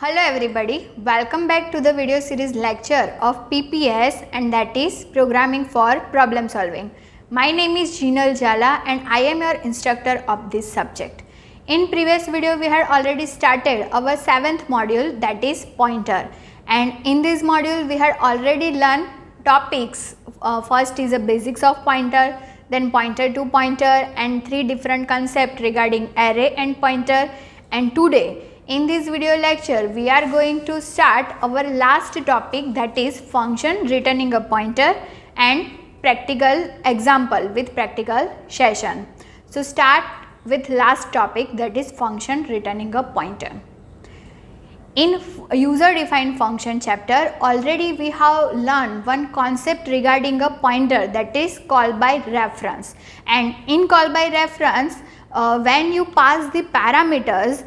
Hello everybody, welcome back to the video series lecture of PPS, and that is Programming for Problem Solving. My name is Jinal Jala and I am your instructor of this subject. In previous video we had already started our 7th module, that is pointer, and in this module we had already learned topics. First is the basics of pointer, then pointer to pointer, and 3 different concepts regarding array and pointer. And today in this video lecture we are going to start our last topic, that is function returning a pointer and practical example with practical session. So start with last topic, that is function returning a pointer. In user defined function chapter already we have learned one concept regarding a pointer, that is call by reference. And in call by reference, when you pass the parameters,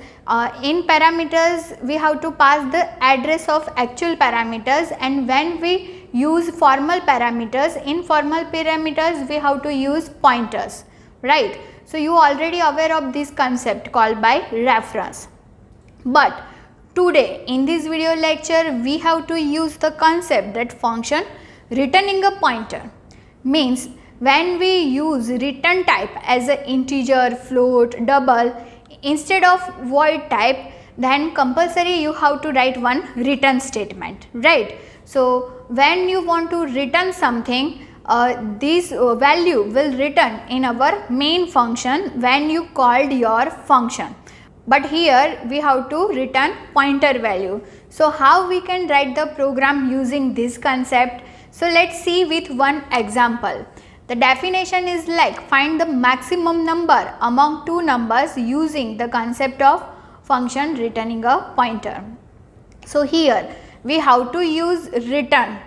in parameters we have to pass the address of actual parameters, and when we use formal parameters, in formal parameters we have to use pointers, right? So you already aware of this concept called by reference. But today in this video lecture we have to use the concept that function returning a pointer. Means when we use return type as an integer, float, double instead of void type, then compulsory you have to write one return statement, right? So when you want to return something, this value will return in our main function when you called your function. But here we have to return pointer value. So how we can write the program using this concept? So let's see with one example. The definition is like find the maximum number among two numbers using the concept of function returning a pointer. So here we have to use return.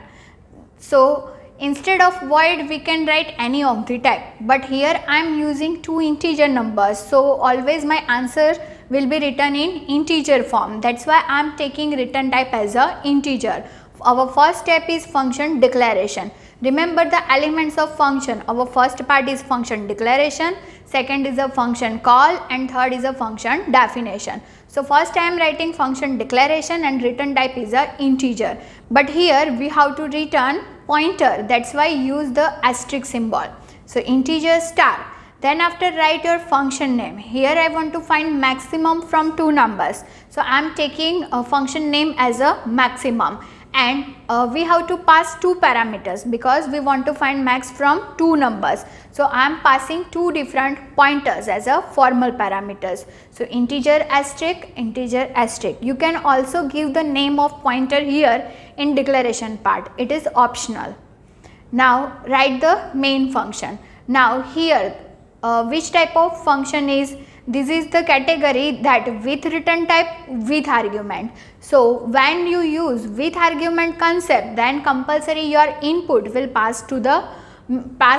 So instead of void we can write any of the type, but here I am using two integer numbers, so always my answer will be written in integer form. That's why I am taking return type as a integer. Our first step is function declaration. Remember the elements of function. Our first part is function declaration, second is a function call, and third is a function definition. So first I am writing function declaration and return type is a integer, but here we have to return pointer, that's why use the asterisk symbol. So integer star, then after write your function name. Here I want to find maximum from two numbers, so I am taking a function name as a maximum, and we have to pass two parameters because we want to find max from two numbers. So I am passing two different pointers as a formal parameters. So integer asterisk, integer asterisk. You can also give the name of pointer here in declaration part, it is optional. Now write the main function. Now here which type of function is, this is the category that with return type with argument. So when you use with argument concept, then compulsory your input will pass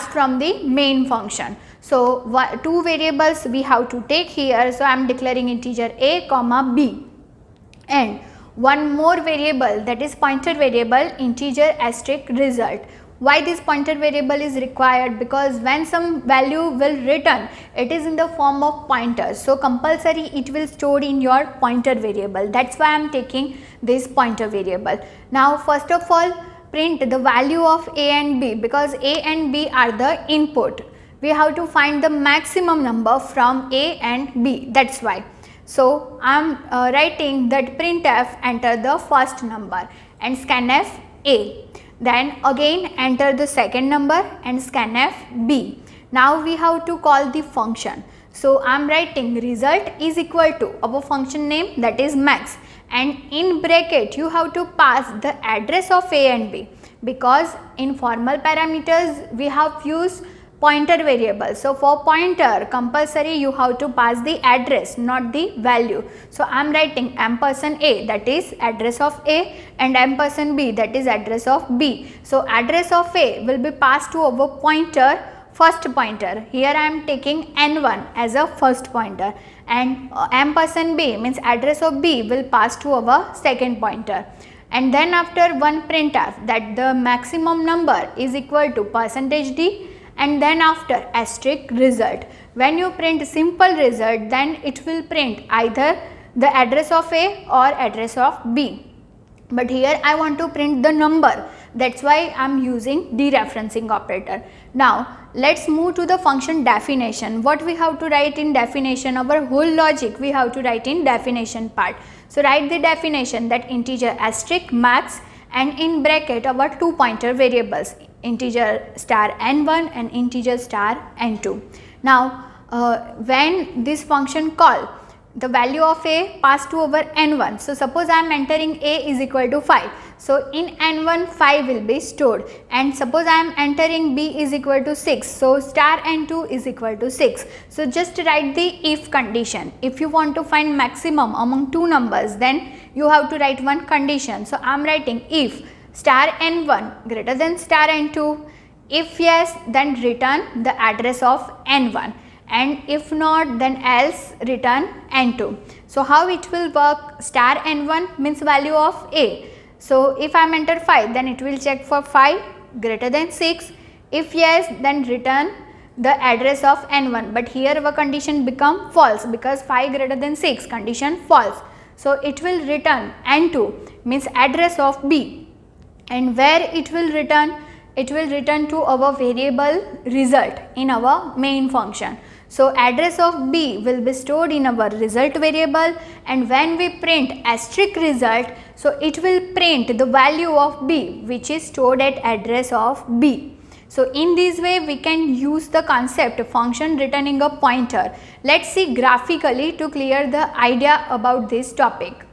from the main function. So two variables we have to take here, so I am declaring integer a comma b, and one more variable, that is pointer variable integer asterisk result. Why this pointer variable is required? Because when some value will return, it is in the form of pointers, so compulsory it will store in your pointer variable. That's why I am taking this pointer variable. Now first of all print the value of a and b, because a and b are the input. We have to find the maximum number from a and b, that's why. So I am writing that printf enter the first number and scanf a. Then again enter the second number and scanf b. Now we have to call the function. So I am writing result is equal to our function name, that is max, and in bracket you have to pass the address of a and b, because in formal parameters we have used pointer variable. So for pointer compulsory you have to pass the address, not the value. So I am writing ampersand a, that is address of a, and ampersand b, that is address of b. So address of a will be passed to our pointer, first pointer. Here I am taking n1 as a first pointer, and ampersand b means address of b will pass to our second pointer. And then after one printf, that the maximum number is equal to %d, and then after asterisk result. When you print simple result, then it will print either the address of A or address of B. But here I want to print the number, that's why I am using dereferencing operator. Now let's move to the function definition. What we have to write in definition? Our whole logic we have to write in definition part. So write the definition that integer asterisk max and in bracket our two pointer variables, integer star n1 and integer star n2. Now when this function call, the value of A passed to our n1. So suppose I am entering A is equal to 5. So in n1 5 will be stored, and suppose I am entering B is equal to 6. So star n2 is equal to 6. So just write the if condition. If you want to find maximum among two numbers, then you have to write one condition. So I am writing if star n1 greater than star n2. If yes, then return the address of n1. And if not, then else return n2. So how it will work? Star n1 means value of A. So if I am enter 5, then it will check for 5 greater than 6. If yes, then return the address of n1. But here our condition become false because 5 greater than 6, condition false. So it will return n2 means address of B. And where it will return? It will return to our variable result in our main function. So address of B will be stored in our result variable, and when we print asterisk result, so it will print the value of B which is stored at address of B. So in this way we can use the concept function returning a pointer. Let's see graphically to clear the idea about this topic.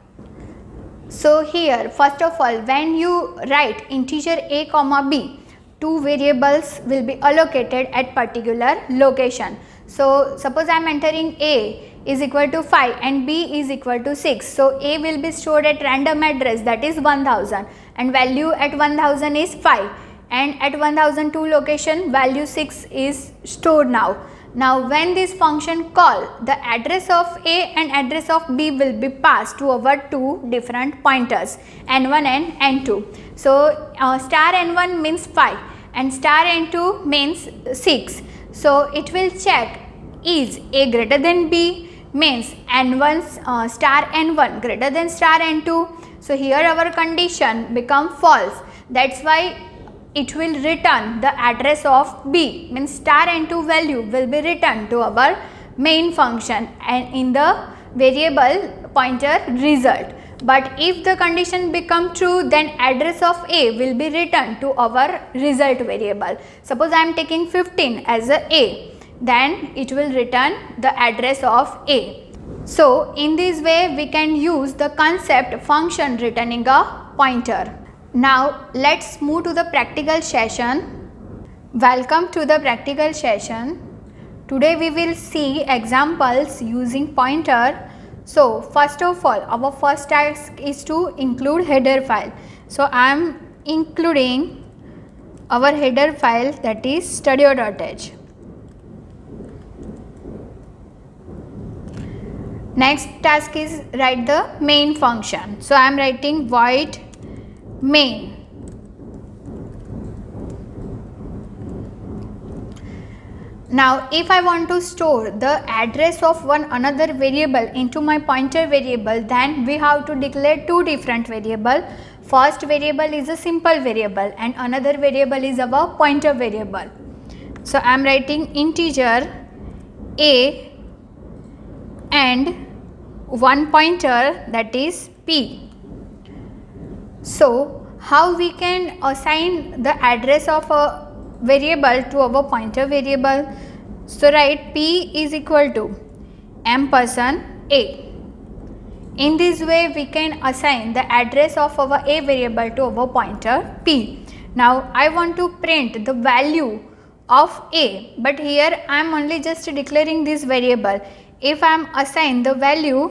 So here first of all, when you write integer A comma B, two variables will be allocated at particular location. So suppose I am entering A is equal to 5 and B is equal to 6. So A will be stored at random address, that is 1000, and value at 1000 is 5, and at 1002 location value 6 is stored now. Now when this function call, the address of A and address of B will be passed to our two different pointers n1 and n2. So star n1 means 5 and star n2 means 6. So it will check is A greater than B, means n1 star n1 greater than star n2. So here our condition become false, that's why it will return the address of B, means star n2 value will be returned to our main function and in the variable pointer result. But if the condition become true, then address of A will be returned to our result variable. Suppose I am taking 15 as A, then it will return the address of A. So in this way we can use the concept function returning a pointer. Now let's move to the practical session. Welcome to the practical session. Today we will see examples using pointer. So first of all, our first task is to include header file. So I am including our header file, that is studio.h. Next task is write the main function. So I am writing void main. Now if I want to store the address of one another variable into my pointer variable, then we have to declare two different variables. First variable is a simple variable and another variable is our pointer variable. So I am writing integer A and one pointer, that is P. So how we can assign the address of a variable to our pointer variable? So write P is equal to ampersand A. In this way we can assign the address of our A variable to our pointer P. Now I want to print the value of A, but here I am only just declaring this variable. If I am assign the value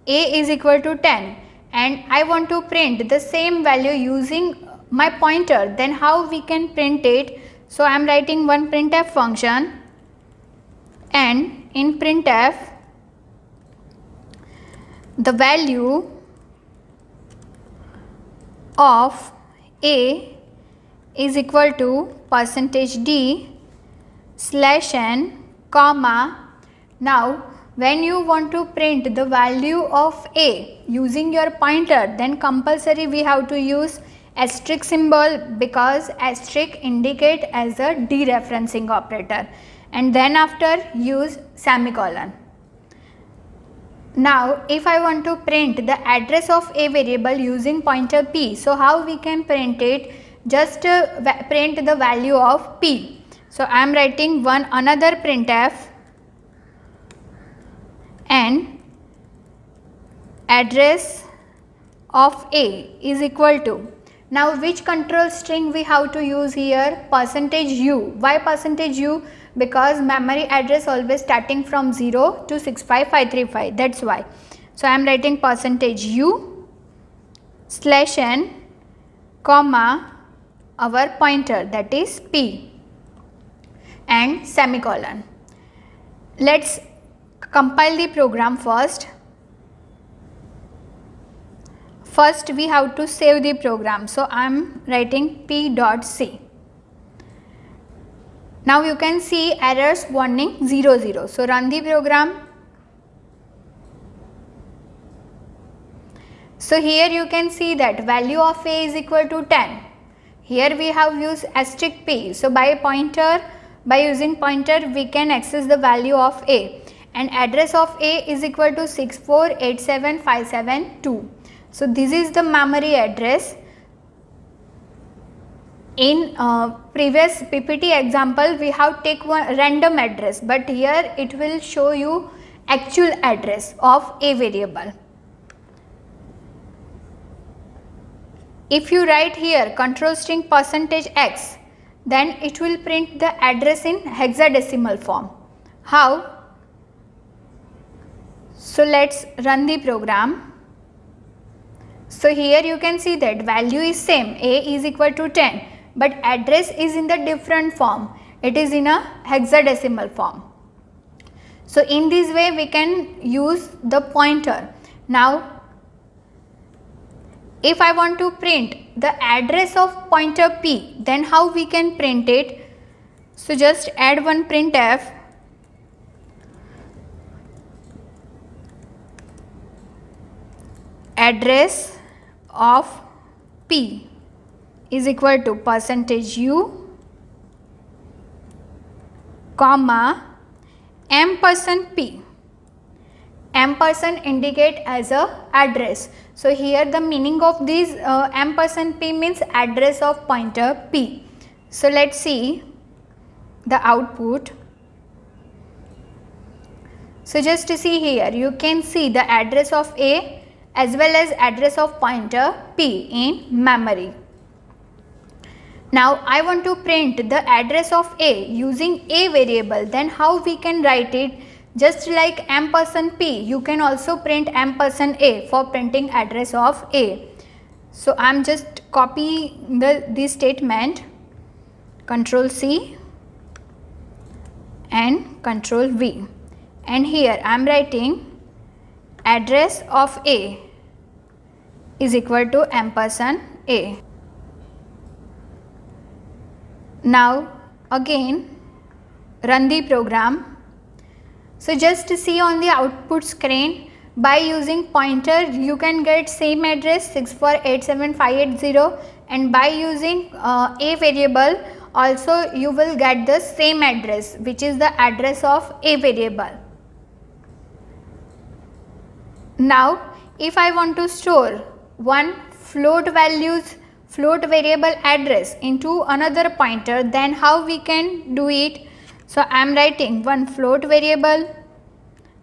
A is equal to 10 and I want to print the same value using my pointer, then how we can print it? So I am writing one printf function, and in printf the value of A is equal to %d/n comma. Now when you want to print the value of a using your pointer, then compulsory we have to use asterisk symbol, because asterisk indicate as a dereferencing operator, and then after use semicolon. Now if I want to print the address of a variable using pointer p, so how we can print it? Just print the value of p. So I am writing one another printf and address of a is equal to, now which control string we have to use here? %u. Why %u? Because memory address always starting from 0 to 65535, that's why. So I am writing %u /n comma our pointer, that is p, and semicolon. Let's compile the program first. First we have to save the program, so I am writing p.c. Now you can see errors warning 00. So run the program. So here you can see that value of a is equal to 10. Here we have used asterisk p. So by using pointer we can access the value of a, and address of a is equal to 6487572. So this is the memory address. In previous PPT example we have take one random address, but here it will show you actual address of a variable. If you write here control string %x, then it will print the address in hexadecimal form. How? So let's run the program. So here you can see that value is same, a is equal to 10, but address is in the different form, it is in a hexadecimal form. So in this way we can use the pointer. Now if I want to print the address of pointer p, then how we can print it? So just add one printf address of p is equal to %u comma %p. % indicate as a address. So here the meaning of this %p means address of pointer p. So let's see the output. So just to see here you can see the address of a as well as address of pointer p in memory. Now I want to print the address of a using a variable, then how we can write it? Just like %p, you can also print %a for printing address of a. So I am just copying this statement, Control C and Control V, and here I am writing address of a is equal to %a. Now again run the program. So just to see on the output screen, by using pointer you can get same address 6487580, and by using a variable also you will get the same address, which is the address of a variable. Now if I want to store one float variable address into another pointer, then how we can do it? So I am writing one float variable,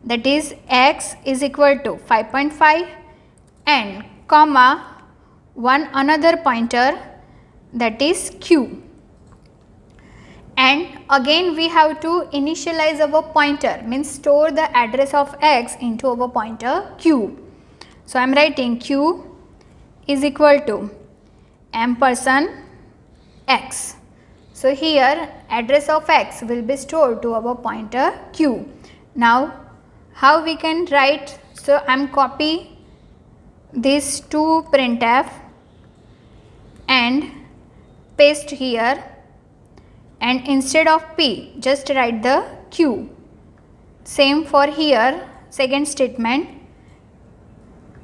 that is x is equal to 5.5 and comma one another pointer, that is q, and again we have to initialize our pointer, means store the address of x into our pointer q. So I am writing q is equal to %x. So here address of x will be stored to our pointer q. Now how we can write? So I am copy these two printf and paste here, and instead of p just write the q. Same for here, second statement.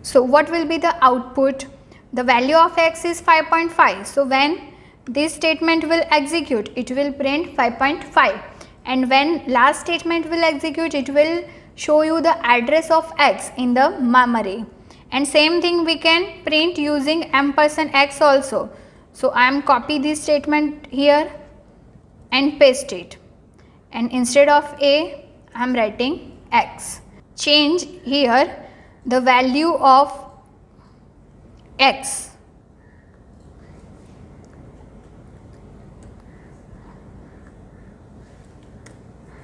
So what will be the output? The value of x is 5.5. So when this statement will execute, it will print 5.5, and when last statement will execute, it will show you the address of x in the memory. And same thing we can print using %x also. So I am copy this statement here and paste it, and instead of a I am writing x. Change here the value of x.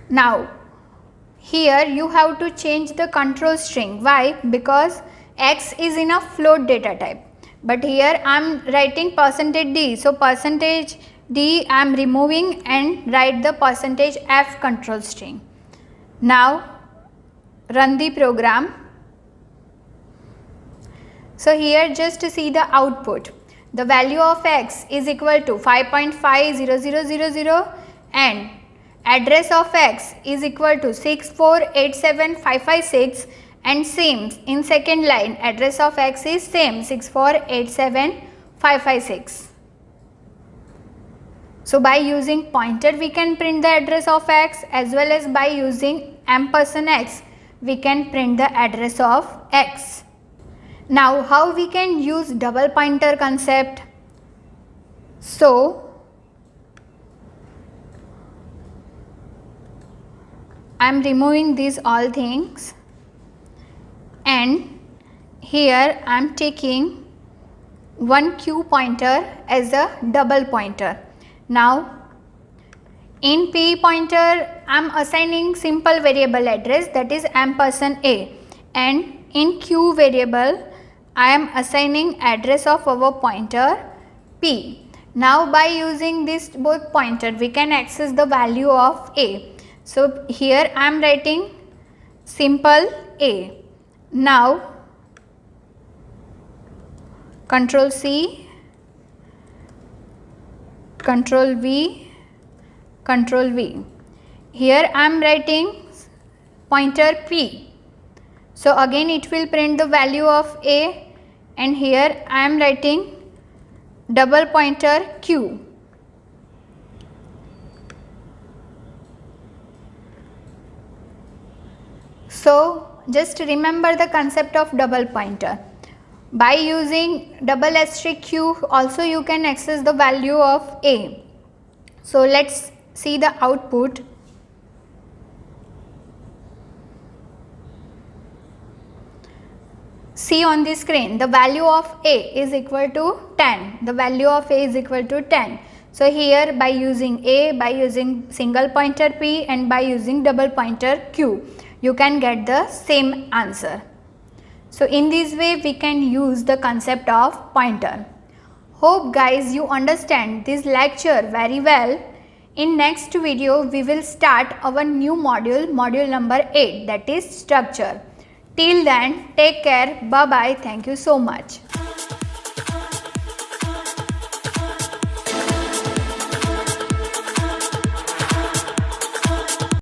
Now here you have to change the control string. Why? Because x is in a float data type, but here I am writing %d. So %d I am removing and write the %f control string. Now run the program. So here just to see the output, the value of x is equal to 5.50000 and address of x is equal to 6487556, and same in second line address of x is same 6487556. So by using pointer we can print the address of x, as well as by using %x we can print the address of x. Now how we can use double pointer concept? So I am removing these all things, and here I am taking one q pointer as a double pointer. Now in p pointer I am assigning simple variable address, that is %a, and in q variable I am assigning address of our pointer p. Now by using this both pointer we can access the value of a. So here I am writing simple a. Now Control C, Control V, Control V. Here I am writing pointer p. So again it will print the value of a, and here I am writing double pointer q. So just remember the concept of double pointer. By using double asterisk q also you can access the value of a. So let's see the output. See on the screen, the value of a is equal to 10. The value of a is equal to 10. So here by using a, by using single pointer p, and by using double pointer q, you can get the same answer. So in this way we can use the concept of pointer. Hope guys you understand this lecture very well. In next video we will start our new module, module number 8, that is structure. Till then, take care, bye bye, thank you so much.